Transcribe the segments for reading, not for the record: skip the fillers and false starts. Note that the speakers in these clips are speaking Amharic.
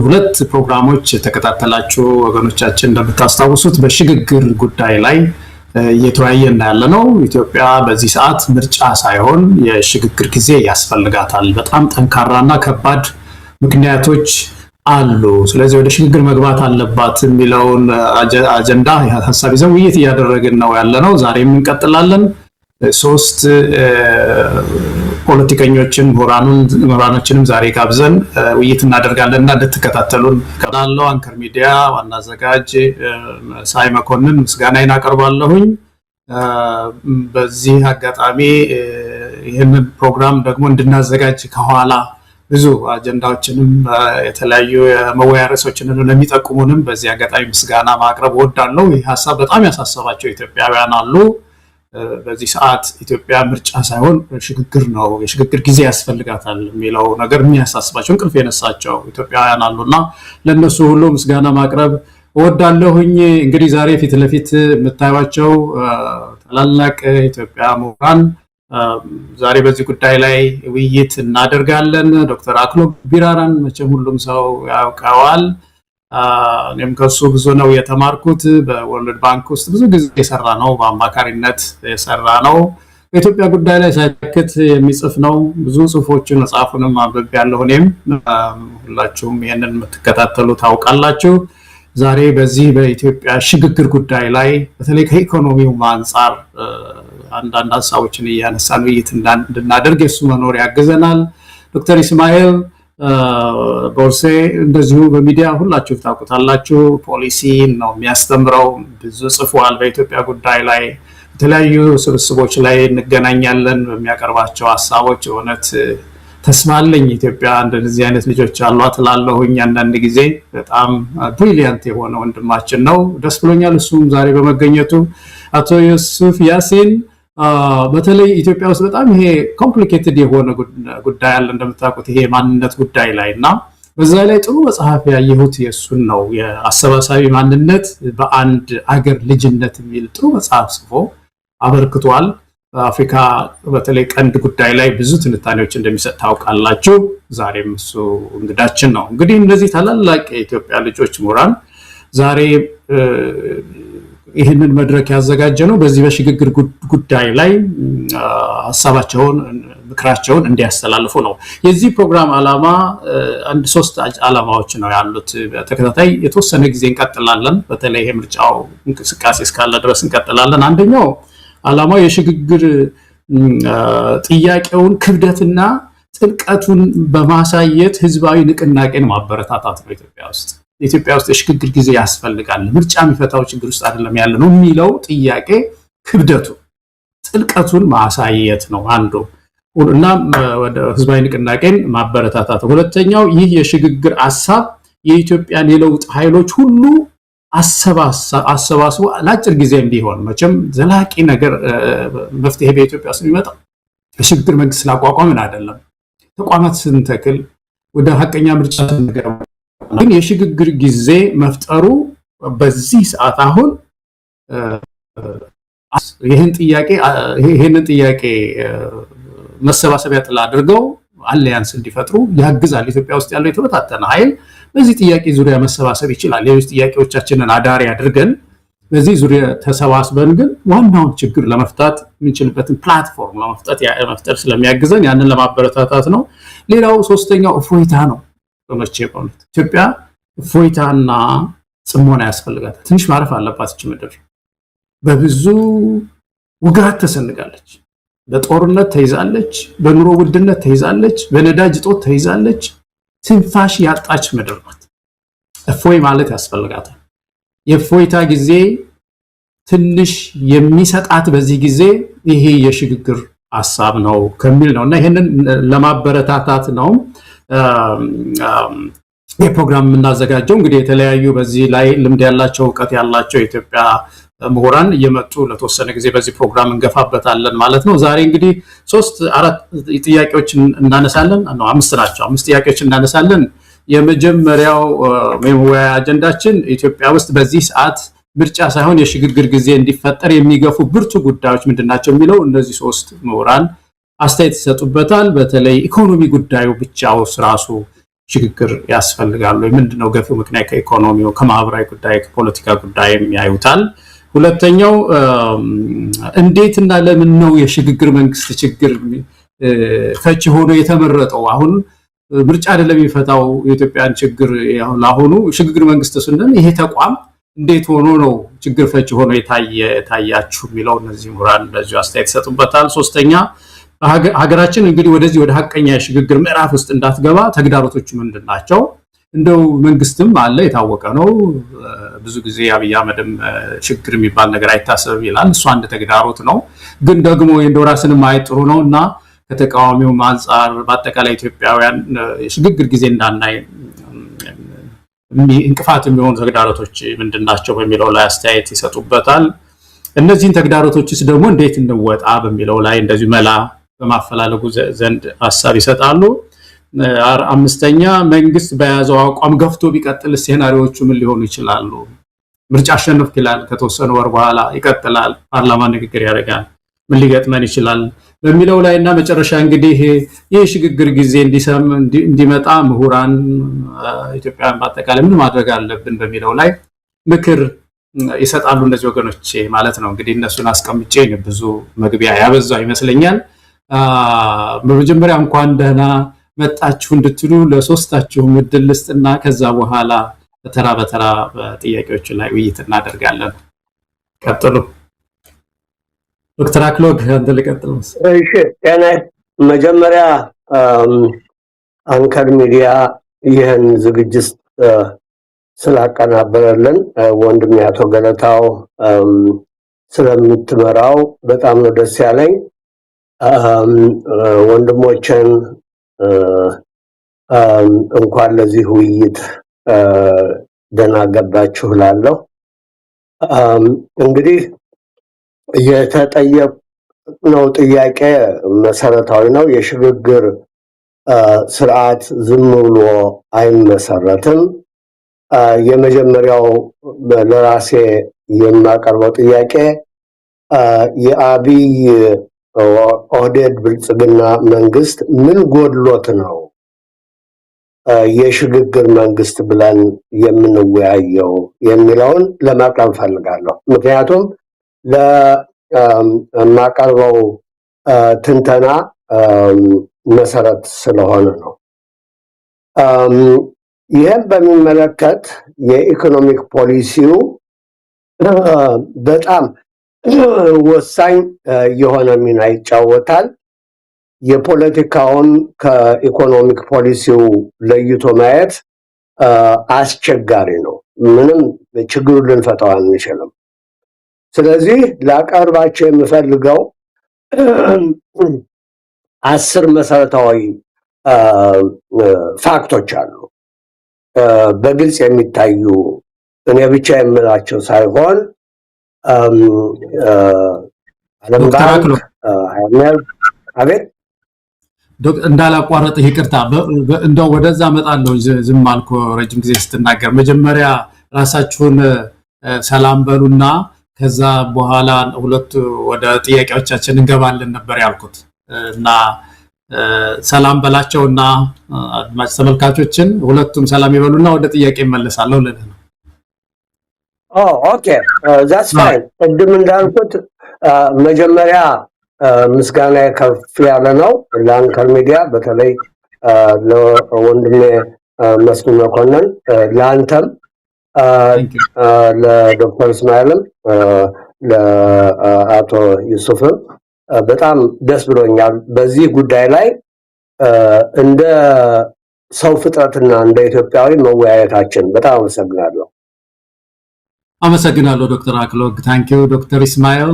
ሁለት ፕሮግራሞች ተከታተላችሁ ወገኖቻችን እንደምታስታውሱት በሽግግር ጉዳይ ላይ እየተወያየን ያለነው ኢትዮጵያ በዚህ ሰዓት ምርጫ ሳይሆን የሽግግር ጊዜ ያስፈልጋታል። በጣም ጠንካራና ከባድ ምክንያቶች አሉ። ስለዚህ ወደ ሽግግር መግባት አለባት የሚለውን አጀንዳ ሐሳብ ይዘን ውይይት እያደረግን ነው ያለነው። ዛሬም እንቀጥላለን። ሶስት ፖለቲከኞችን ምሁራኖችንም ዛሬ ጋብዘን ውይይት እናደርጋለን እና እንድትከታተሉን ከላለው አንከር ሚዲያ ዋና አዘጋጅ ሳይ መኮንን ምስጋናዬን አቀርባለሁኝ። በዚህ አጋጣሚ ይህንን ፕሮግራም ደግሞ እንድናዘጋጅ ከኋላ ብዙ አጀንዳዎችንም የተለያዩ የመወያያ ርዕሶችን ለሚጠቁሙንም በዚህ አጋጣሚ ምስጋና ማቅረብ እወዳለሁ። ይህ ሀሳብ በጣም ያሳሰባቸው ኢትዮጵያውያን አሉ። በዚህ ሰዓት ኢትዮጵያ ምርጫ ሳይሆን ሽግግር ነው፣ የሽግግር ጊዜ ያስፈልጋታል የሚለው ነገር የሚያሳስባቸው እንቅልፍ የነሳቸው ኢትዮጵያውያን አሉና ለነሱ ሁሉ ምስጋና ማቅረብ እወዳለሁኝ። እንግዲህ ዛሬ ፊት ለፊት የምታዩቸው ታላላቅ ኢትዮጵያ ምሁራን ዛሬ በዚህ ጉዳይ ላይ ውይይት እናደርጋለን። ዶክተር አክሎግ ቢራራን መቼም ሁሉም ሰው ያውቀዋል። እኔም ከሱ ብዙ ነው የተማርኩት። በወርልድ ባንክ ውስጥ ብዙ ጊዜ የሰራ ነው፣ በአማካሪነት የሰራ ነው። በኢትዮጵያ ጉዳይ ላይ ሳይከት የሚጽፍ ነው። ብዙ ጽሁፎችን መጽሐፉንም አንብቤያለሁ። እኔም ሁላችሁም ይሄንን የምትከታተሉ ታውቃላችሁ። ዛሬ በዚህ በኢትዮጵያ ሽግግር ጉዳይ ላይ በተለይ ከኢኮኖሚው አንጻር አንዳንድ ሀሳቦችን እያነሳን ውይይት እንድናደርግ የሱ መኖር ያግዘናል። ዶክተር ኢስማኤል ቦርሴ እንደዚሁ በሚዲያ ሁላችሁ ታውቁታላችሁ። ፖሊሲ ነው የሚያስተምረው፣ ብዙ ጽፏል። በኢትዮጵያ ጉዳይ ላይ የተለያዩ ስብስቦች ላይ እንገናኛለን። በሚያቀርባቸው ሀሳቦች እውነት ተስፋ አለኝ። ኢትዮጵያ እንደዚህ አይነት ልጆች አሏት እላለሁኝ። አንዳንድ ጊዜ በጣም ብሪሊያንት የሆነ ወንድማችን ነው። ደስ ብሎኛል እሱም ዛሬ በመገኘቱ። አቶ ዩሱፍ ያሲን በተለይ ኢትዮጵያ ውስጥ በጣም ይሄ ኮምፕሊኬትድ የሆነ ጉዳይ አለ እንደምታውቁት፣ ይሄ ማንነት ጉዳይ ላይ እና በዛ ላይ ጥሩ መጽሐፍ ያየሁት የእሱን ነው። የአሰባሳቢ ማንነት በአንድ አገር ልጅነት የሚል ጥሩ መጽሐፍ ጽፎ አበርክቷል። በአፍሪካ በተለይ ቀንድ ጉዳይ ላይ ብዙ ትንታኔዎች እንደሚሰጥ ታውቃላችሁ። ዛሬም እሱ እንግዳችን ነው። እንግዲህ እነዚህ ታላላቅ የኢትዮጵያ ልጆች ምሁራን ዛሬ ይህንን መድረክ ያዘጋጀ ነው በዚህ በሽግግር ጉዳይ ላይ ሀሳባቸውን ምክራቸውን እንዲያስተላልፉ ነው። የዚህ ፕሮግራም ዓላማ አንድ ሶስት ዓላማዎች ነው ያሉት። በተከታታይ የተወሰነ ጊዜ እንቀጥላለን። በተለይ የምርጫው እንቅስቃሴ እስካለ ድረስ እንቀጥላለን። አንደኛው ዓላማው የሽግግር ጥያቄውን ክብደትና ጥልቀቱን በማሳየት ህዝባዊ ንቅናቄን ማበረታታት ነው። ኢትዮጵያ ውስጥ የሽግግር ጊዜ ያስፈልጋል፣ ምርጫ የሚፈታው ችግር ውስጥ አይደለም ያለ ነው የሚለው ጥያቄ ክብደቱ ጥልቀቱን ማሳየት ነው አንዱ እና ወደ ህዝባዊ ንቅናቄን ማበረታታት። ሁለተኛው ይህ የሽግግር ሐሳብ የኢትዮጵያን የለውጥ ኃይሎች ሁሉ አሰባስቦ ለአጭር ጊዜም ቢሆን መቼም ዘላቂ ነገር መፍትሄ በኢትዮጵያ ውስጥ የሚመጣው የሽግግር መንግስት ስላቋቋምን አይደለም። ተቋማት ስንተክል ወደ ሀቀኛ ምርጫ ስንገባ ግን የሽግግር ጊዜ መፍጠሩ በዚህ ሰዓት አሁን ይህንን ጥያቄ መሰባሰቢያ ጥላ አድርገው አሊያንስ እንዲፈጥሩ ያግዛል። ኢትዮጵያ ውስጥ ያለው የተበታተነ ኃይል በዚህ ጥያቄ ዙሪያ መሰባሰብ ይችላል። ሌሎች ጥያቄዎቻችንን አዳሪ አድርገን በዚህ ዙሪያ ተሰባስበን ግን ዋናውን ችግር ለመፍታት የምንችልበትን ፕላትፎርም ለመፍጠር ስለሚያግዘን ያንን ለማበረታታት ነው። ሌላው ሶስተኛው እፎይታ ነው። ኢትዮጵያ እፎይታና ጽሞና ያስፈልጋታል። ትንሽ ማረፍ አለባት። እች ምድር በብዙ ውጋት ተሰንጋለች። በጦርነት ተይዛለች፣ በኑሮ ውድነት ተይዛለች፣ በነዳጅ እጦት ተይዛለች። ትንፋሽ ያጣች ምድር ናት። እፎይ ማለት ያስፈልጋታል። የእፎይታ ጊዜ ትንሽ የሚሰጣት በዚህ ጊዜ ይሄ የሽግግር ሐሳብ ነው ከሚል ነው እና ይሄንን ለማበረታታት ነው የፕሮግራም የምናዘጋጀው። እንግዲህ የተለያዩ በዚህ ላይ ልምድ ያላቸው እውቀት ያላቸው የኢትዮጵያ ምሁራን እየመጡ ለተወሰነ ጊዜ በዚህ ፕሮግራም እንገፋበታለን ማለት ነው። ዛሬ እንግዲህ 3-4 ጥያቄዎችን እናነሳለን። አምስት ናቸው። 5 ጥያቄዎችን እናነሳለን። የመጀመሪያው መወያያ አጀንዳችን ኢትዮጵያ ውስጥ በዚህ ሰዓት ምርጫ ሳይሆን የሽግግር ጊዜ እንዲፈጠር የሚገፉ ብርቱ ጉዳዮች ምንድናቸው የሚለው እነዚህ 3 ምሁራን አስተያየት ይሰጡበታል። በተለይ ኢኮኖሚ ጉዳዩ ብቻው ራሱ ሽግግር ያስፈልጋል። ምንድነው ገፊው ምክንያት ከኢኮኖሚው ከማህበራዊ ጉዳይ ከፖለቲካ ጉዳይም ያዩታል። ሁለተኛው እንዴትና ለምን ነው የሽግግር መንግስት ችግር ፈቺ ሆኖ የተመረጠው? አሁን ምርጫ አይደለም የሚፈታው የኢትዮጵያን ችግር። አሁኑ ሽግግር መንግስት ስንል ይሄ ተቋም እንዴት ሆኖ ነው ችግር ፈቺ ሆኖ የታያችሁ የሚለው እነዚህ ምሁራን እንደዚሁ አስተያየት ይሰጡበታል። ሶስተኛ ሀገራችን እንግዲህ ወደዚህ ወደ ሐቀኛ የሽግግር ምዕራፍ ውስጥ እንዳትገባ ተግዳሮቶቹ ምንድናቸው? እንደው መንግስትም አለ የታወቀ ነው። ብዙ ጊዜ አብይ አህመድም ችግር የሚባል ነገር አይታሰብም ይላል። እሱ አንድ ተግዳሮት ነው። ግን ደግሞ እንደው ራስን ማየት ጥሩ ነው እና ከተቃዋሚው አንጻር በአጠቃላይ ኢትዮጵያውያን የሽግግር ጊዜ እንዳናይ እንቅፋት የሚሆኑ ተግዳሮቶች ምንድናቸው በሚለው ላይ አስተያየት ይሰጡበታል። እነዚህን ተግዳሮቶችስ ደግሞ እንዴት እንወጣ በሚለው ላይ እንደዚሁ መላ በማፈላለጉ ዘንድ ሐሳብ ይሰጣሉ። አምስተኛ መንግስት በያዘው አቋም ገፍቶ ቢቀጥል ሴናሪዎቹ ምን ሊሆኑ ይችላሉ? ምርጫ አሸነፍክ ይላል፣ ከተወሰነ ወር በኋላ ይቀጥላል፣ ፓርላማ ንግግር ያደርጋል፣ ምን ሊገጥመን ይችላል በሚለው ላይ እና መጨረሻ እንግዲህ ይህ ሽግግር ጊዜ እንዲመጣ ምሁራን ኢትዮጵያን በአጠቃላይ ምን ማድረግ አለብን በሚለው ላይ ምክር ይሰጣሉ እነዚህ ወገኖች ማለት ነው። እንግዲህ እነሱን አስቀምጬ ብዙ መግቢያ ያበዛው ይመስለኛል። በመጀመሪያ እንኳን ደህና መጣችሁ እንድትሉ ለሶስታችሁ እድል ልስጥና ከዛ በኋላ በተራ በተራ ጥያቄዎች ላይ ውይይት እናደርጋለን። ቀጥሉ። ዶክተር አክሎግ አንተ ልቀጥል። እሺ ያኔ መጀመሪያ አንከር ሚዲያ ይህን ዝግጅት ስላቀናበረልን ወንድም ያቶ ገለታው ስለምትመራው በጣም ነው ደስ ያለኝ። ወንድሞችን እንኳን ለዚህ ውይይት ደህና ገባችሁ እላለሁ። እንግዲህ የተጠየቅነው ጥያቄ መሰረታዊ ነው። የሽግግር ስርዓት ዝም ብሎ አይመሰረትም። የመጀመሪያው ለራሴ የማቀርበው ጥያቄ የአብይ ኦህዴድ ብልጽግና መንግስት ምን ጎድሎት ነው የሽግግር መንግስት ብለን የምንወያየው የሚለውን ለማቅረብ ፈልጋለሁ። ምክንያቱም ለማቀርበው ትንተና መሰረት ስለሆነ ነው። ይህም በሚመለከት የኢኮኖሚክ ፖሊሲው በጣም ወሳኝ የሆነ ሚና ይጫወታል። የፖለቲካውን ከኢኮኖሚክ ፖሊሲው ለይቶ ማየት አስቸጋሪ ነው። ምንም ችግሩን ልንፈታው አንችልም። ስለዚህ ላቀርባቸው የምፈልገው 10 መሰረታዊ ፋክቶች አሉ። በግልጽ የሚታዩ እኔ ብቻ የምላቸው ሳይሆን ዓለም ባንክ አቤት እንዳላቋረጥህ ይቅርታ፣ እንደው ወደዛ እመጣለሁ። ዝም አልኩ ረጅም ጊዜ ስትናገር። መጀመሪያ ራሳችሁን ሰላም በሉና ከዛ በኋላ ሁለቱ ወደ ጥያቄዎቻችን እንገባለን ነበር ያልኩት እና ሰላም በላቸውና አድማጭ ተመልካቾችን ሁለቱም ሰላም ይበሉና ወደ ጥያቄ እመለሳለሁ ልልህ ነው። ኦኬ that's fine። ቅድም እንዳልኩት መጀመሪያ ምስጋና ከፍ ያለ ነው ለአንከር ሚዲያ፣ በተለይ ለወንድሜ መስፍን መኮንን፣ ለአንተም፣ ለዶክተር እስማኤልም፣ ለአቶ ዩሱፍም በጣም ደስ ብሎኛል። በዚህ ጉዳይ ላይ እንደ ሰው ፍጥረትና እንደ ኢትዮጵያዊ መወያየታችን በጣም አመሰግናለሁ። አመሰግናለሁ ዶክተር አክሎግ። ታንኪዩ ዶክተር እስማኤል።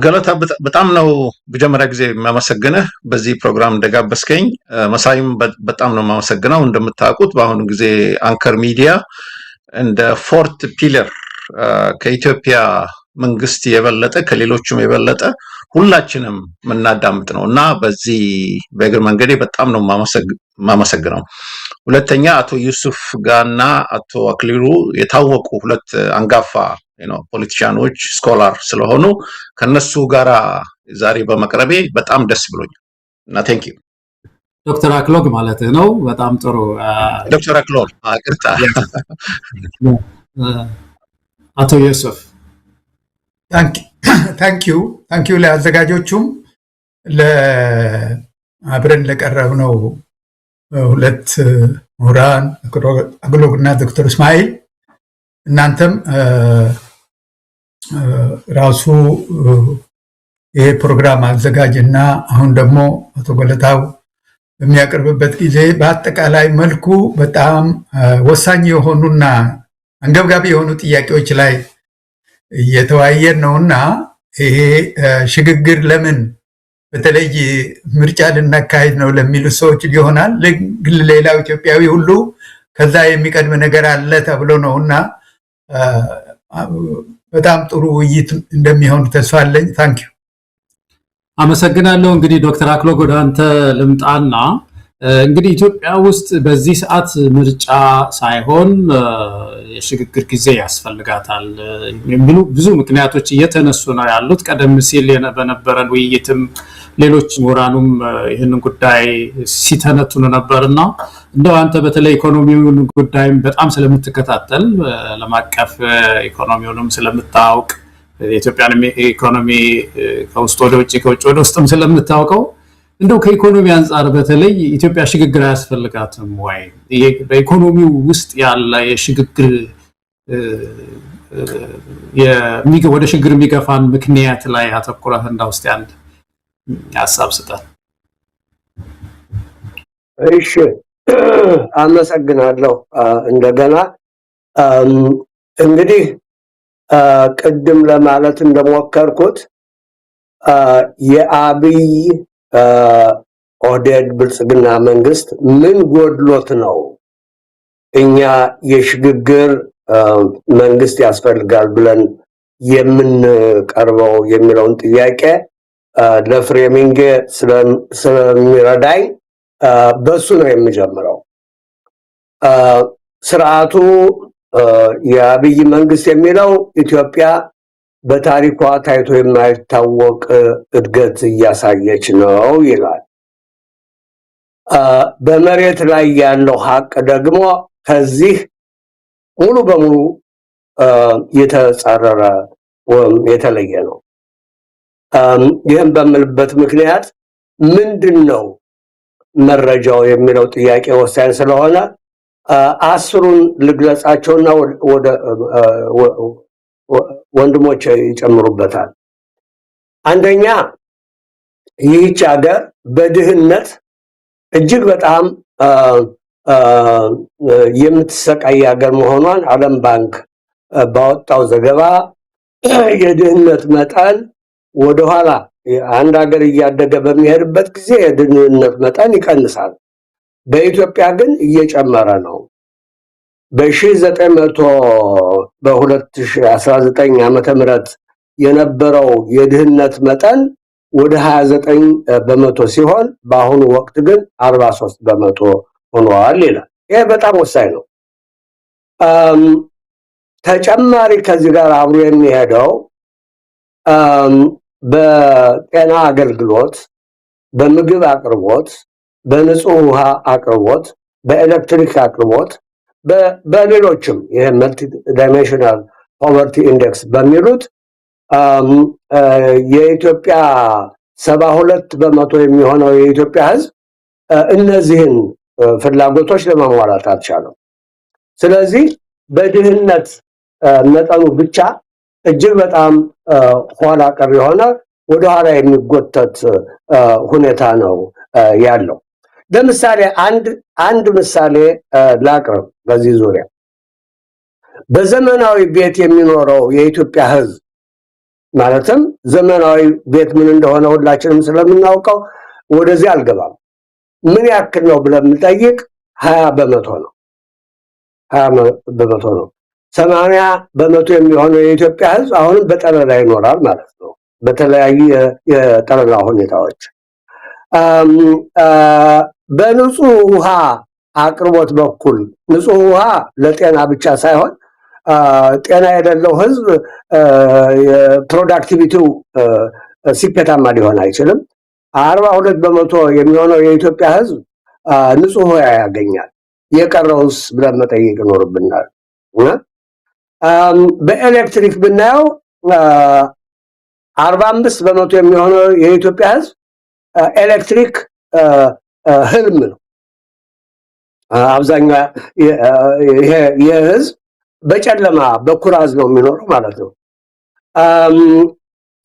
ገለታ በጣም ነው በመጀመሪያ ጊዜ የማመሰግነህ በዚህ ፕሮግራም እንደጋበዝከኝ። መሳይም በጣም ነው የማመሰግነው። እንደምታውቁት በአሁኑ ጊዜ አንከር ሚዲያ እንደ ፎርት ፒለር ከኢትዮጵያ መንግስት የበለጠ ከሌሎችም የበለጠ ሁላችንም የምናዳምጥ ነው እና በዚህ በእግር መንገዴ በጣም ነው የማመሰግነው። ሁለተኛ አቶ ዩሱፍ ጋርና አቶ አክሊሉ የታወቁ ሁለት አንጋፋ ፖለቲሻኖች ስኮላር ስለሆኑ ከነሱ ጋራ ዛሬ በመቅረቤ በጣም ደስ ብሎኛል እና ቴንክ ዩ። ዶክተር አክሎግ ማለት ነው። በጣም ጥሩ ዶክተር አክሎግ ይቅርታ። አቶ ዮሴፍ ታንኪዩ ለአዘጋጆቹም አብረን ለቀረብነው ሁለት ምሁራን አክሎግና ዶክተር እስማኤል እናንተም ራሱ ይሄ ፕሮግራም አዘጋጅና አሁን ደግሞ አቶ ገለታው በሚያቀርብበት ጊዜ በአጠቃላይ መልኩ በጣም ወሳኝ የሆኑና አንገብጋቢ የሆኑ ጥያቄዎች ላይ እየተወያየን ነውና ይሄ ሽግግር ለምን በተለይ ምርጫ ልናካሄድ ነው ለሚሉ ሰዎች ይሆናል፣ ሌላው ኢትዮጵያዊ ሁሉ ከዛ የሚቀድም ነገር አለ ተብሎ ነውና በጣም ጥሩ ውይይት እንደሚሆን ተስፋ አለኝ። ታንኪዩ አመሰግናለሁ። እንግዲህ ዶክተር አክሎግ ወደ አንተ ልምጣና እንግዲህ ኢትዮጵያ ውስጥ በዚህ ሰዓት ምርጫ ሳይሆን የሽግግር ጊዜ ያስፈልጋታል የሚሉ ብዙ ምክንያቶች እየተነሱ ነው ያሉት። ቀደም ሲል በነበረን ውይይትም ሌሎች ምሁራኑም ይህንን ጉዳይ ሲተነትኑ ነበርና እንደው አንተ በተለይ ኢኮኖሚውን ጉዳይም በጣም ስለምትከታተል ዓለም አቀፍ ኢኮኖሚውንም ስለምታውቅ የኢትዮጵያን ኢኮኖሚ ከውስጥ ወደ ውጭ ከውጭ ወደ ውስጥም ስለምታውቀው እንደው ከኢኮኖሚ አንጻር በተለይ ኢትዮጵያ ሽግግር አያስፈልጋትም ወይ? በኢኮኖሚው ውስጥ ያለ የሽግግር ወደ ሽግግር የሚገፋን ምክንያት ላይ አተኩረህ እንዳው እስቲ አንድ ሐሳብ ስጠን። እሺ አመሰግናለሁ። እንደገና እንግዲህ ቅድም ለማለት እንደሞከርኩት የአብይ ኦህዴድ ብልጽግና መንግስት ምን ጎድሎት ነው እኛ የሽግግር መንግስት ያስፈልጋል ብለን የምንቀርበው የሚለውን ጥያቄ ለፍሬሚንግ ስለሚረዳኝ በሱ ነው የምጀምረው። ስርዓቱ የአብይ መንግስት የሚለው ኢትዮጵያ በታሪኳ ታይቶ የማይታወቅ እድገት እያሳየች ነው ይላል። በመሬት ላይ ያለው ሀቅ ደግሞ ከዚህ ሙሉ በሙሉ የተጻረረ ወይም የተለየ ነው። ይህም በምልበት ምክንያት ምንድነው መረጃው የሚለው ጥያቄ ወሳኝ ስለሆነ አስሩን ልግለጻቸውና ወደ ወንድሞች ይጨምሩበታል። አንደኛ ይህች ሀገር በድህነት እጅግ በጣም የምትሰቃይ ሀገር መሆኗን ዓለም ባንክ ባወጣው ዘገባ የድህነት መጠን ወደኋላ አንድ ሀገር እያደገ በሚሄድበት ጊዜ የድህነት መጠን ይቀንሳል። በኢትዮጵያ ግን እየጨመረ ነው። በ2019 ዓመተ ምህረት የነበረው የድህነት መጠን ወደ 29 በመቶ ሲሆን በአሁኑ ወቅት ግን 43 በመቶ ሆኗል ይላል። ይሄ በጣም ወሳኝ ነው። ተጨማሪ ከዚህ ጋር አብሮ የሚሄደው በጤና አገልግሎት፣ በምግብ አቅርቦት፣ በንጹህ ውሃ አቅርቦት፣ በኤሌክትሪክ አቅርቦት፣ በሌሎችም ይሄ መልቲ ዳይሜንሽናል ፖቨርቲ ኢንዴክስ በሚሉት የኢትዮጵያ 72 በመቶ የሚሆነው የኢትዮጵያ ሕዝብ እነዚህን ፍላጎቶች ለማሟላት አልቻለም። ስለዚህ በድህነት መጠኑ ብቻ እጅግ በጣም ኋላ ቀር የሆነ ወደ ኋላ የሚጎተት ሁኔታ ነው ያለው። ለምሳሌ አንድ ምሳሌ ላቅርብ። በዚህ ዙሪያ በዘመናዊ ቤት የሚኖረው የኢትዮጵያ ሕዝብ ማለትም ዘመናዊ ቤት ምን እንደሆነ ሁላችንም ስለምናውቀው ወደዚህ አልገባም። ምን ያክል ነው ብለን የምንጠይቅ 20 በመቶ ነው። 20 በመቶ ነው። 80 በመቶ የሚሆነው የኢትዮጵያ ሕዝብ አሁንም በጠለላ ይኖራል ማለት ነው፣ በተለያዩ የጠለላ ሁኔታዎች። በንጹህ ውሃ አቅርቦት በኩል ንጹህ ውሃ ለጤና ብቻ ሳይሆን ጤና የሌለው ሕዝብ ፕሮዳክቲቪቲው ስኬታማ ሊሆን አይችልም። 42 በመቶ የሚሆነው የኢትዮጵያ ሕዝብ ንጹህ ያገኛል። የቀረውስ ብለን መጠየቅ ይኖርብናል። በኤሌክትሪክ ብናየው 45% የሚሆነው የኢትዮጵያ ህዝብ ኤሌክትሪክ ህልም ነው። አብዛኛው የህዝብ በጨለማ በኩራዝ ነው የሚኖረው ማለት ነው።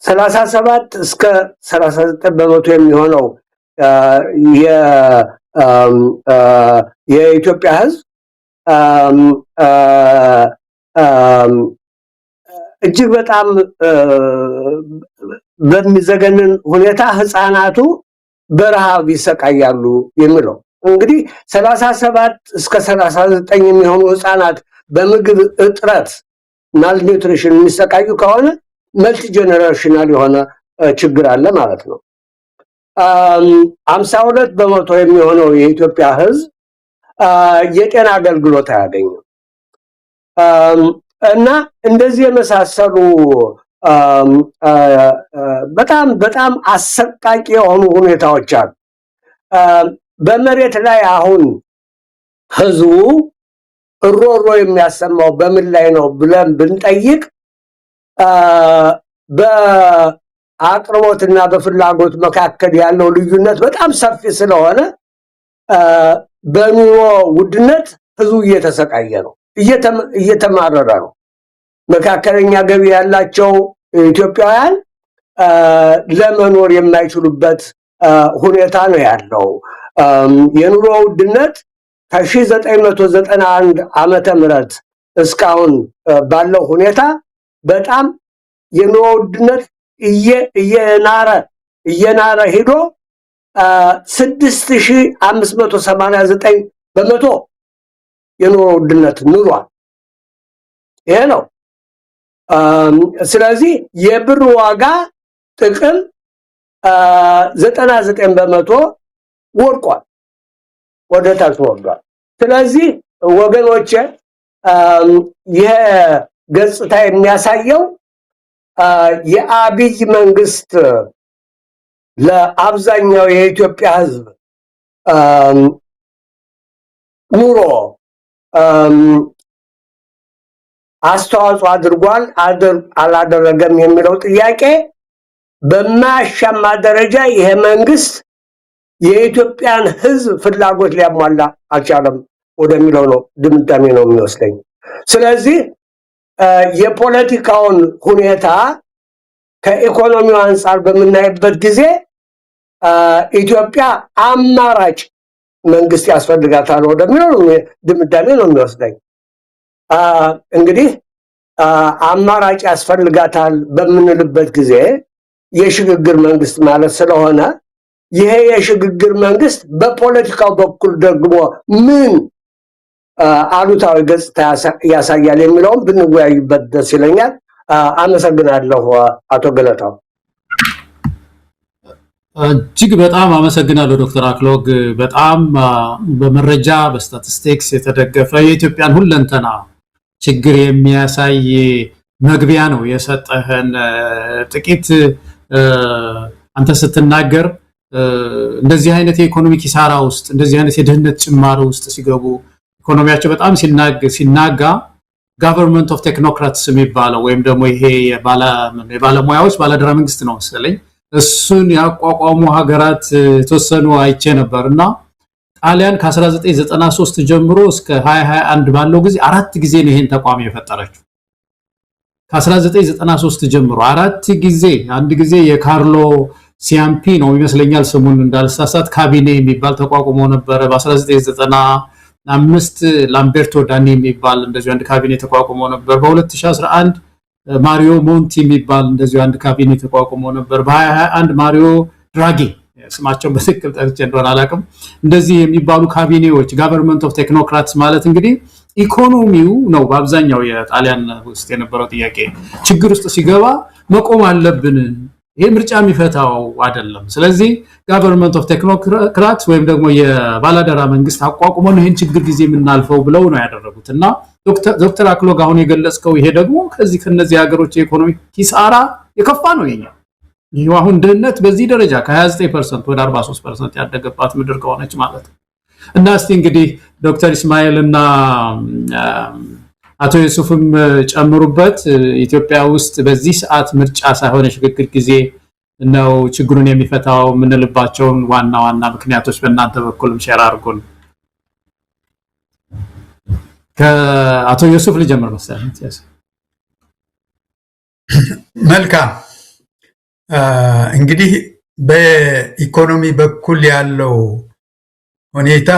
37 እስከ 39% የሚሆነው የኢትዮጵያ ህዝብ እጅግ በጣም በሚዘገንን ሁኔታ ህፃናቱ በረሃብ ይሰቃያሉ የሚለው እንግዲህ 37 እስከ 39 የሚሆኑ ህፃናት በምግብ እጥረት ማልኒውትሪሽን የሚሰቃዩ ከሆነ መልቲ ጄኔሬሽናል የሆነ ችግር አለ ማለት ነው። 52% የሚሆነው የኢትዮጵያ ህዝብ የጤና አገልግሎት አያገኝም እና እንደዚህ የመሳሰሉ በጣም በጣም አሰቃቂ የሆኑ ሁኔታዎች አሉ። በመሬት ላይ አሁን ህዝቡ እሮሮ የሚያሰማው በምን ላይ ነው ብለን ብንጠይቅ በአቅርቦትና በፍላጎት መካከል ያለው ልዩነት በጣም ሰፊ ስለሆነ በኑሮ ውድነት ህዝቡ እየተሰቃየ ነው፣ እየተማረረ ነው። መካከለኛ ገቢ ያላቸው ኢትዮጵያውያን ለመኖር የማይችሉበት ሁኔታ ነው ያለው። የኑሮ ውድነት ከ1991 ዓመተ ምህረት እስካሁን ባለው ሁኔታ በጣም የኑሮ ውድነት እየናረ ሄዶ 6589 በመቶ የኑሮ ውድነት ኑሯል። ይሄ ነው። ስለዚህ የብር ዋጋ ጥቅም 99 በመቶ ወርቋል፣ ወደ ታች ወርዷል። ስለዚህ ወገኖቼ ይሄ ገጽታ የሚያሳየው የአብይ መንግስት ለአብዛኛው የኢትዮጵያ ህዝብ ኑሮ አስተዋጽኦ አድርጓል አላደረገም የሚለው ጥያቄ በማያሻማ ደረጃ ይሄ መንግስት የኢትዮጵያን ህዝብ ፍላጎት ሊያሟላ አልቻለም ወደሚለው ነው ድምዳሜ ነው የሚወስደኝ። ስለዚህ የፖለቲካውን ሁኔታ ከኢኮኖሚው አንፃር በምናይበት ጊዜ ኢትዮጵያ አማራጭ መንግስት ያስፈልጋታል ወደሚለው ድምዳሜ ነው የሚወስደኝ። እንግዲህ አማራጭ ያስፈልጋታል በምንልበት ጊዜ የሽግግር መንግስት ማለት ስለሆነ ይሄ የሽግግር መንግስት በፖለቲካው በኩል ደግሞ ምን አሉታዊ ገጽታ ያሳያል የሚለውን ብንወያይበት ደስ ይለኛል። አመሰግናለሁ አቶ ገለታው። እጅግ በጣም አመሰግናለሁ ዶክተር አክሎግ። በጣም በመረጃ በስታቲስቲክስ የተደገፈ የኢትዮጵያን ሁለንተና ችግር የሚያሳይ መግቢያ ነው የሰጠህን። ጥቂት አንተ ስትናገር እንደዚህ አይነት የኢኮኖሚ ኪሳራ ውስጥ እንደዚህ አይነት የድህነት ጭማሪ ውስጥ ሲገቡ ኢኮኖሚያቸው በጣም ሲናጋ ጋቨርንመንት ኦፍ ቴክኖክራትስ የሚባለው ወይም ደግሞ ይሄ የባለሙያዎች ባለድራ መንግስት ነው መሰለኝ እሱን ያቋቋሙ ሀገራት የተወሰኑ አይቼ ነበርና ጣሊያን ከ1993 ጀምሮ እስከ 2021 ባለው ጊዜ 4 ጊዜ ነው ይሄን ተቋም የፈጠረችው። ከ1993 ጀምሮ 4 ጊዜ፣ አንድ ጊዜ የካርሎ ሲያምፒ ነው ይመስለኛል ስሙን እንዳልሳሳት ካቢኔ የሚባል ተቋቁሞ ነበር። በ1995 ላምቤርቶ ዳኒ የሚባል እንደዚሁ አንድ ካቢኔ ተቋቁሞ ነበር። በ2011 ማሪዮ ሞንቲ የሚባል እንደዚሁ አንድ ካቢኔ ተቋቁሞ ነበር። በ2021 ማሪዮ ድራጊ ስማቸውን በትክክል ጠርቼ እንደሆነ አላውቅም። እንደዚህ የሚባሉ ካቢኔዎች ጋቨርንመንት ኦፍ ቴክኖክራትስ ማለት እንግዲህ ኢኮኖሚው ነው በአብዛኛው የጣሊያን ውስጥ የነበረው ጥያቄ። ችግር ውስጥ ሲገባ መቆም አለብን፣ ይሄ ምርጫ የሚፈታው አይደለም። ስለዚህ ጋቨርንመንት ኦፍ ቴክኖክራትስ ወይም ደግሞ የባላደራ መንግስት አቋቁመን ይሄን ችግር ጊዜ የምናልፈው ብለው ነው ያደረጉት እና ዶክተር አክሎግ አሁን የገለጽከው ይሄ ደግሞ ከነዚህ ሀገሮች የኢኮኖሚ ኪሳራ የከፋ ነው የኛ። ይሄው አሁን ድህነት በዚህ ደረጃ ከ29% ወደ 43% ያደገባት ምድር ከሆነች ማለት ነው። እና እስቲ እንግዲህ ዶክተር ኢስማኤል እና አቶ ዩሱፍም ጨምሩበት ኢትዮጵያ ውስጥ በዚህ ሰዓት ምርጫ ሳይሆን የሽግግር ጊዜ ነው ችግሩን የሚፈታው ምንልባቸውን ዋና ዋና ምክንያቶች በእናንተ በኩልም ሼር አድርጉን። ከአቶ ዩሱፍ ልጀምር መሰለኝ። መልካም እንግዲህ በኢኮኖሚ በኩል ያለው ሁኔታ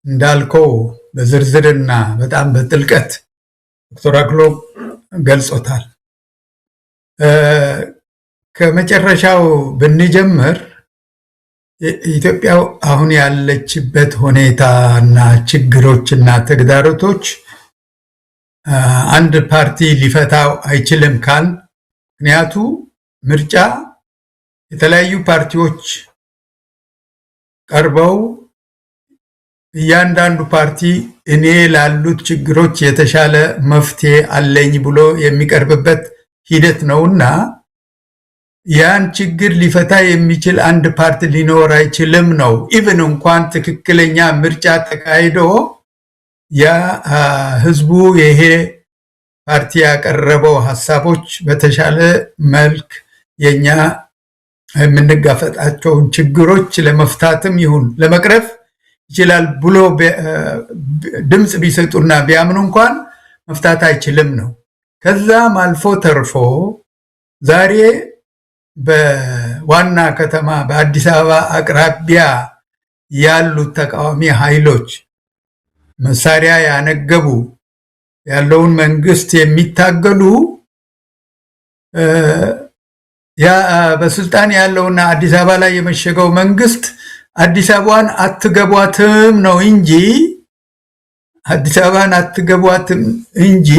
እንዳልከው በዝርዝርና በጣም በጥልቀት ዶክተር አክሎግ ገልጾታል። ከመጨረሻው ብንጀምር ኢትዮጵያ አሁን ያለችበት ሁኔታና ችግሮችና ተግዳሮቶች አንድ ፓርቲ ሊፈታው አይችልም ካል ምክንያቱ ምርጫ የተለያዩ ፓርቲዎች ቀርበው እያንዳንዱ ፓርቲ እኔ ላሉት ችግሮች የተሻለ መፍትሄ አለኝ ብሎ የሚቀርብበት ሂደት ነውና ያን ችግር ሊፈታ የሚችል አንድ ፓርቲ ሊኖር አይችልም ነው። ኢቭን እንኳን ትክክለኛ ምርጫ ተካሂዶ ያ ህዝቡ ይሄ ፓርቲ ያቀረበው ሐሳቦች በተሻለ መልክ የኛ የምንጋፈጣቸውን ችግሮች ለመፍታትም ይሁን ለመቅረፍ ይችላል ብሎ ድምጽ ቢሰጡና ቢያምኑ እንኳን መፍታት አይችልም ነው። ከዛም አልፎ ተርፎ ዛሬ በዋና ከተማ በአዲስ አበባ አቅራቢያ ያሉት ተቃዋሚ ኃይሎች መሳሪያ ያነገቡ ያለውን መንግስት የሚታገሉ ያ በስልጣን ያለውና አዲስ አበባ ላይ የመሸገው መንግስት አዲስ አበባን አትገቧትም ነው እንጂ አዲስ አበባን አትገቧትም እንጂ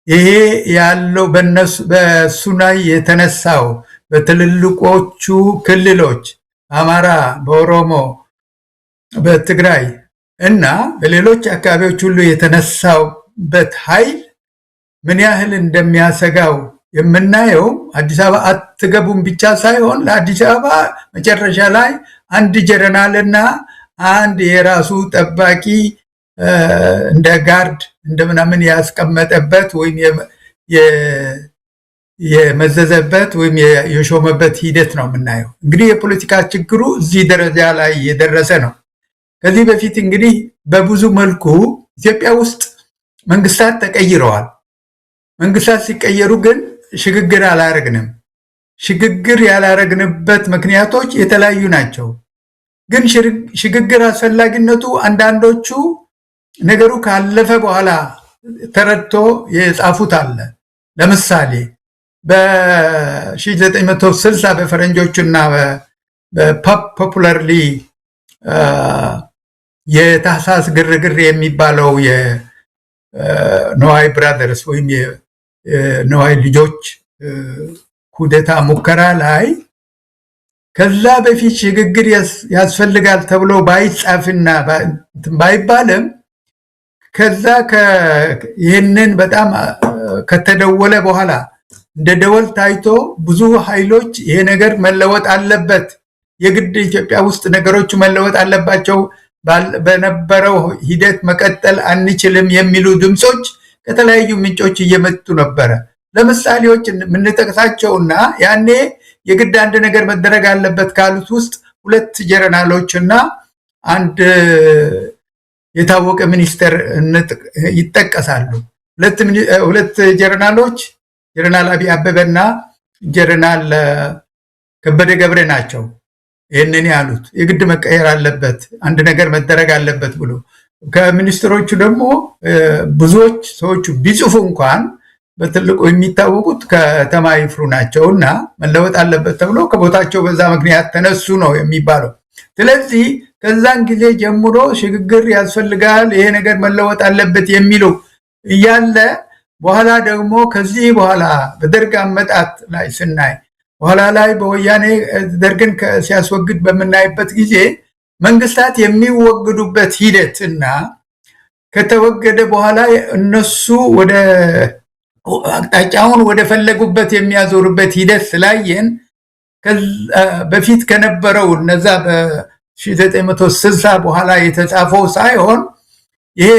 ይሄ ያለው በሱ ላይ የተነሳው በትልልቆቹ ክልሎች አማራ፣ በኦሮሞ፣ በትግራይ እና በሌሎች አካባቢዎች ሁሉ የተነሳውበት ኃይል ምን ያህል እንደሚያሰጋው የምናየው አዲስ አበባ አትገቡም ብቻ ሳይሆን ለአዲስ አበባ መጨረሻ ላይ አንድ ጀነራልና አንድ የራሱ ጠባቂ እንደ ጋርድ እንደምናምን ያስቀመጠበት ወይም የመዘዘበት ወይም የሾመበት ሂደት ነው የምናየው። እንግዲህ የፖለቲካ ችግሩ እዚህ ደረጃ ላይ የደረሰ ነው። ከዚህ በፊት እንግዲህ በብዙ መልኩ ኢትዮጵያ ውስጥ መንግስታት ተቀይረዋል። መንግስታት ሲቀየሩ ግን ሽግግር አላረግንም። ሽግግር ያላረግንበት ምክንያቶች የተለያዩ ናቸው። ግን ሽግግር አስፈላጊነቱ አንዳንዶቹ ነገሩ ካለፈ በኋላ ተረድቶ የጻፉት አለ። ለምሳሌ በ1960 በፈረንጆቹና በፖፑላርሊ የታህሳስ ግርግር የሚባለው የነዋይ ብራዘርስ ወይም የነዋይ ልጆች ኩዴታ ሙከራ ላይ ከዛ በፊት ሽግግር ያስፈልጋል ተብሎ ባይጻፍና ባይባልም ከዛ ይህንን በጣም ከተደወለ በኋላ እንደ ደወል ታይቶ ብዙ ኃይሎች ይሄ ነገር መለወጥ አለበት፣ የግድ ኢትዮጵያ ውስጥ ነገሮች መለወጥ አለባቸው፣ በነበረው ሂደት መቀጠል አንችልም የሚሉ ድምጾች ከተለያዩ ምንጮች እየመጡ ነበረ። ለምሳሌዎች የምንጠቅሳቸውና ያኔ የግድ አንድ ነገር መደረግ አለበት ካሉት ውስጥ ሁለት ጀነራሎችና አንድ የታወቀ ሚኒስተር ይጠቀሳሉ። ሁለት ጀነራሎች ጀነራል አብይ አበበና ጀነራል ከበደ ገብረ ናቸው ይህንን ያሉት። የግድ መቀየር አለበት፣ አንድ ነገር መደረግ አለበት ብሎ ከሚኒስትሮቹ ደግሞ ብዙዎች ሰዎቹ ቢጽፉ እንኳን በትልቁ የሚታወቁት ከተማ ይፍሩ ናቸውና መለወጥ አለበት ተብሎ ከቦታቸው በዛ ምክንያት ተነሱ ነው የሚባለው። ስለዚህ ከዛን ጊዜ ጀምሮ ሽግግር ያስፈልጋል፣ ይሄ ነገር መለወጥ አለበት የሚለው እያለ በኋላ ደግሞ ከዚህ በኋላ በደርግ አመጣጥ ላይ ስናይ በኋላ ላይ በወያኔ ደርግን ሲያስወግድ በምናይበት ጊዜ መንግስታት የሚወግዱበት ሂደትና ከተወገደ በኋላ እነሱ ወደ አቅጣጫውን ወደ ፈለጉበት የሚያዞሩበት ሂደት ስላየን በፊት ከነበረው እነዛ 1960 በኋላ የተጻፈው ሳይሆን ይሄ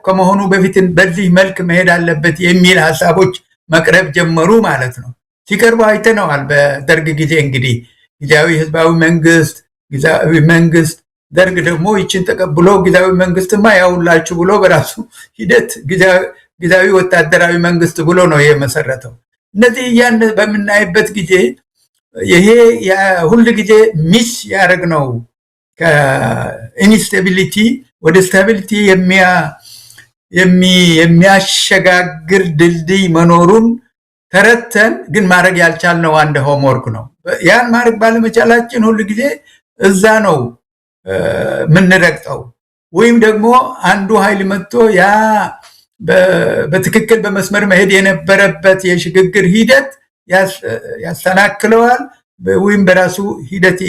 ከመሆኑ በፊት በዚህ መልክ መሄድ አለበት የሚል ሐሳቦች መቅረብ ጀመሩ ማለት ነው። ሲቀርቡ አይተነዋል። በደርግ ጊዜ እንግዲህ ጊዜያዊ ህዝባዊ መንግስት፣ ጊዜያዊ መንግስት፣ ደርግ ደግሞ ይችን ተቀብሎ ጊዜያዊ መንግስትማ ያውላችሁ ብሎ በራሱ ሂደት ጊዜያዊ ወታደራዊ መንግስት ብሎ ነው የመሰረተው። እነዚህ ያን በምናይበት ጊዜ ይሄ ሁሉ ጊዜ ሚስ ያደረግነው ከኢንስታቢሊቲ ወደ ስታቢሊቲ የሚያሸጋግር ድልድይ መኖሩን ተረተን ግን ማድረግ ያልቻልነው አንድ ሆምወርክ ነው። ያን ማድረግ ባለመቻላችን ሁሉ ጊዜ እዛ ነው ምንረግጠው። ወይም ደግሞ አንዱ ኃይል መጥቶ ያ በትክክል በመስመር መሄድ የነበረበት የሽግግር ሂደት ያስተናክለዋል ወይም በራሱ ሂደት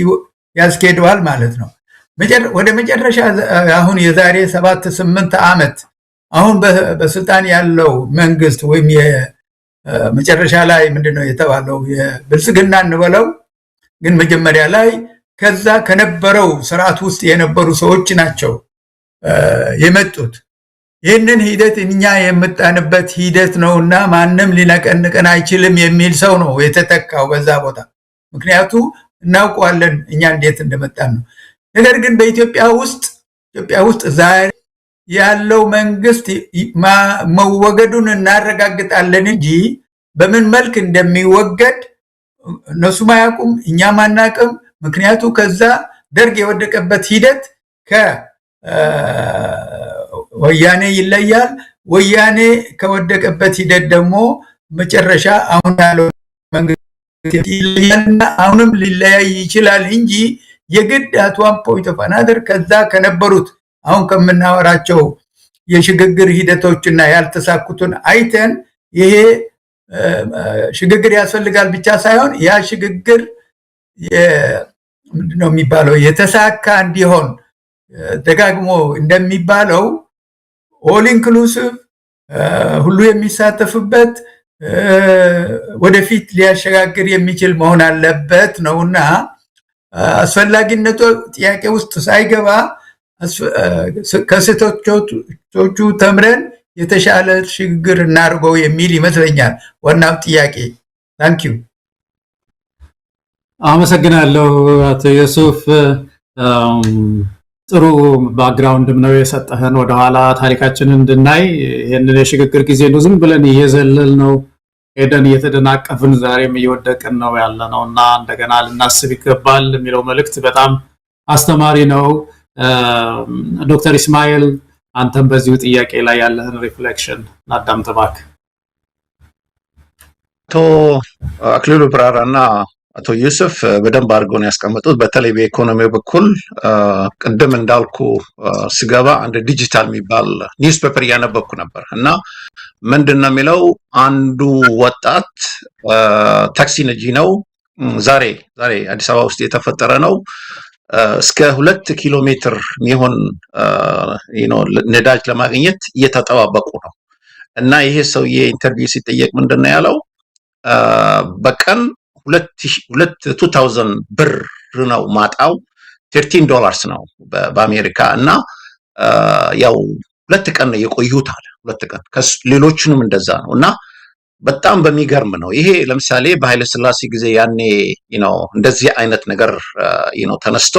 ያስኬደዋል ማለት ነው። ወደ መጨረሻ አሁን የዛሬ 7-8 ዓመት አሁን በስልጣን ያለው መንግስት ወይም የመጨረሻ ላይ ምንድነው የተባለው የብልጽግና እንበለው፣ ግን መጀመሪያ ላይ ከዛ ከነበረው ስርዓት ውስጥ የነበሩ ሰዎች ናቸው የመጡት። ይህንን ሂደት እኛ የምጣንበት ሂደት ነውና ማንም ሊነቀንቀን አይችልም የሚል ሰው ነው የተተካው በዛ ቦታ። ምክንያቱ እናውቀዋለን እኛ እንዴት እንደመጣን ነው። ነገር ግን በኢትዮጵያ ውስጥ ዛሬ ያለው መንግስት መወገዱን እናረጋግጣለን እንጂ በምን መልክ እንደሚወገድ እነሱም አያውቁም፣ እኛም አናውቅም። ምክንያቱ ከዛ ደርግ የወደቀበት ሂደት ወያኔ ይለያል። ወያኔ ከወደቀበት ሂደት ደግሞ መጨረሻ አሁን ያለው መንግስት ይለያልና አሁንም ሊለያይ ይችላል እንጂ የግድ at one point of another ከዛ ከነበሩት አሁን ከምናወራቸው የሽግግር ሂደቶችና ያልተሳኩትን አይተን ይሄ ሽግግር ያስፈልጋል ብቻ ሳይሆን ያ ሽግግር ምንድነው የሚባለው የተሳካ እንዲሆን ደጋግሞ እንደሚባለው ኦል ኢንክሉሲቭ ሁሉ የሚሳተፍበት ወደፊት ሊያሸጋግር የሚችል መሆን አለበት ነውና አስፈላጊነቱ ጥያቄ ውስጥ ሳይገባ ከስህተቶቹ ተምረን የተሻለ ሽግግር እናድርገው የሚል ይመስለኛል ዋናው ጥያቄ። ታንኪዩ። አመሰግናለሁ አቶ ዩሱፍ። ጥሩ ባክግራውንድም ነው የሰጠህን ወደኋላ ታሪካችንን እንድናይ። ይህንን የሽግግር ጊዜ ነው ዝም ብለን እየዘለል ነው ሄደን እየተደናቀፍን ዛሬም እየወደቅን ነው ያለነው እና እንደገና ልናስብ ይገባል የሚለው መልእክት በጣም አስተማሪ ነው። ዶክተር ኢስማኤል አንተም በዚሁ ጥያቄ ላይ ያለህን ሪፍሌክሽን እናዳምጥ እባክህ። አቶ አክሊሉ ብራራና አቶ ዩሱፍ በደንብ አድርገው ነው ያስቀመጡት። በተለይ በኢኮኖሚ በኩል ቅድም እንዳልኩ ስገባ አንድ ዲጂታል የሚባል ኒውስፔፐር እያነበብኩ ነበር እና ምንድነው የሚለው አንዱ ወጣት ታክሲ ነጂ ነው። ዛሬ አዲስ አበባ ውስጥ የተፈጠረ ነው። እስከ 2 ኪሎ ሜትር የሚሆን ነዳጅ ለማግኘት እየተጠባበቁ ነው እና ይሄ ሰውዬ ኢንተርቪው ሲጠየቅ ምንድነው ያለው በቀን 2000 ብር ነው ማጣው $13 ነው በአሜሪካ እና ያው 2 ቀን ነው የቆዩት አለ። 2 ቀን ሌሎቹንም እንደዛ ነው እና በጣም በሚገርም ነው። ይሄ ለምሳሌ በኃይለ ሥላሴ ጊዜ ያኔ እንደዚህ አይነት ነገር ተነስቶ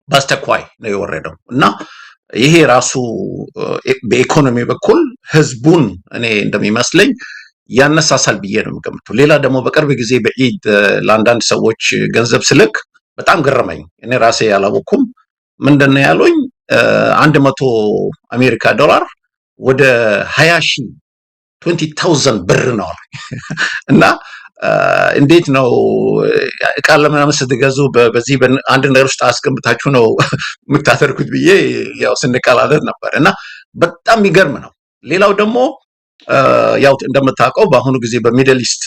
በአስቸኳይ ነው የወረደው እና ይሄ ራሱ በኢኮኖሚ በኩል ህዝቡን እኔ እንደሚመስለኝ ያነሳሳል ብዬ ነው የምገምተው። ሌላ ደግሞ በቅርብ ጊዜ በኢድ ለአንዳንድ ሰዎች ገንዘብ ስልክ በጣም ገረመኝ። እኔ ራሴ ያላወኩም ምንድነው ያሉኝ 100 አሜሪካ ዶላር ወደ 20,000 ብር ነው እና እንዴት ነው ዕቃ ለምናምን ስትገዙ በዚህ አንድ ነገር ውስጥ አስቀምጣችሁ ነው የምታደርጉት ብዬ ያው ስንቀላለድ ነበር እና በጣም የሚገርም ነው። ሌላው ደግሞ ያው እንደምታውቀው በአሁኑ ጊዜ በሚድል ኢስት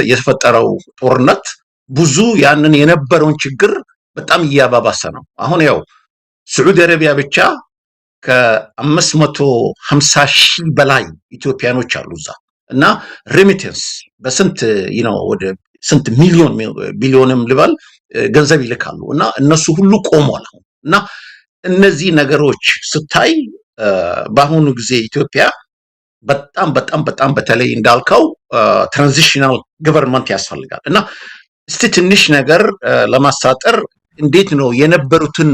የተፈጠረው ጦርነት ብዙ ያንን የነበረውን ችግር በጣም እያባባሰ ነው። አሁን ያው ሳዑዲ አረቢያ ብቻ ከ550,000 በላይ ኢትዮጵያኖች አሉ እዛ እና ሬሚተንስ በስንት ወደ ስንት ሚሊዮንም ልበል ገንዘብ ይልካሉ እና እነሱ ሁሉ ቆሟል እና እነዚህ ነገሮች ስታይ በአሁኑ ጊዜ ኢትዮጵያ በጣም በጣም በጣም በተለይ እንዳልከው ትራንዚሽናል ገቨርንመንት ያስፈልጋል እና እስቲ ትንሽ ነገር ለማሳጠር እንዴት ነው የነበሩትን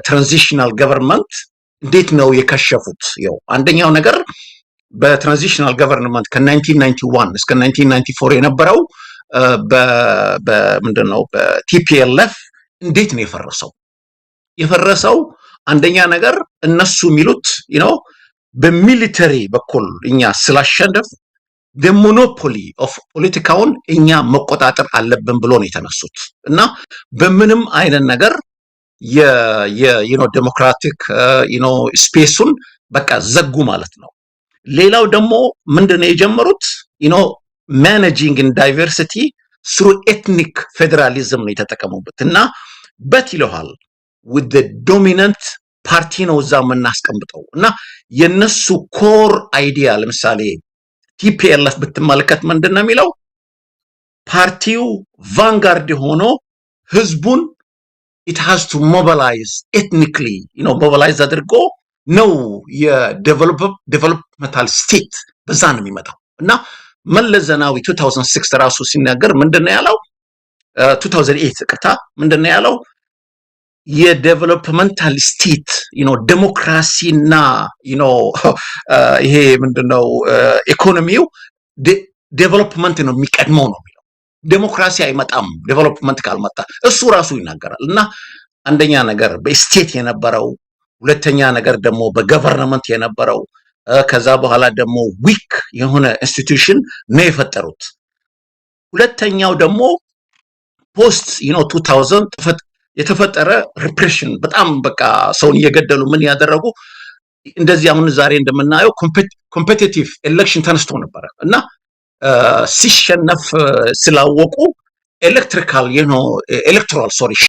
ትራንዚሽናል ገቨርንመንት እንዴት ነው የከሸፉት? ያው አንደኛው ነገር በትራንዚሽናል ገቨርንመንት ከ1991 እስከ 1994 የነበረው በምንድነው በቲፒኤልኤፍ እንዴት ነው የፈረሰው? አንደኛ ነገር እነሱ የሚሉት በሚሊተሪ በኩል እኛ ስላሸነፍ ሞኖፖሊ ኦፍ ፖለቲካውን እኛ መቆጣጠር አለብን ብሎ ነው የተነሱት እና በምንም አይነት ነገር ዴሞክራቲክ ስፔሱን በቃ ዘጉ ማለት ነው። ሌላው ደግሞ ምንድነው የጀመሩት ማኔጂንግ ኢን ዳይቨርሲቲ ስሩ ኤትኒክ ፌዴራሊዝም ነው የተጠቀሙበት እና ይለዋል with the dominant ፓርቲ ነው እዛ የምናስቀምጠው እና የነሱ ኮር አይዲያ ለምሳሌ ቲፒኤልኤፍ ብትመለከት ምንድነው የሚለው ፓርቲው ቫንጋርድ ሆኖ ህዝቡን it has to mobilize ethnically mobilize አድርጎ ነው የዴቨሎፕመንታል ስቴት በዛ ነው የሚመጣው እና መለስ ዜናዊ 2006 ራሱ ሲናገር ምንድነው ያለው 2008 ቅርታ ምንድነው ያለው የዴቨሎፕመንታል ስቴት ዴሞክራሲና ይሄ ምንድነው ኢኮኖሚው ዴቨሎፕመንት ነው የሚቀድመው ነው የሚለው። ዴሞክራሲ አይመጣም ዴቨሎፕመንት ካልመጣ እሱ ራሱ ይናገራል እና አንደኛ ነገር በስቴት የነበረው ሁለተኛ ነገር ደግሞ በገቨርንመንት የነበረው ከዛ በኋላ ደግሞ ዊክ የሆነ ኢንስቲትዩሽን ነው የፈጠሩት። ሁለተኛው ደግሞ ፖስት 2000 የተፈጠረ ሪፕሬሽን በጣም በቃ ሰውን እየገደሉ ምን ያደረጉ እንደዚህ አሁን ዛሬ እንደምናየው ኮምፒቲቲቭ ኤሌክሽን ተነስቶ ነበር እና ሲሸነፍ ስላወቁ ኤሌክቶራል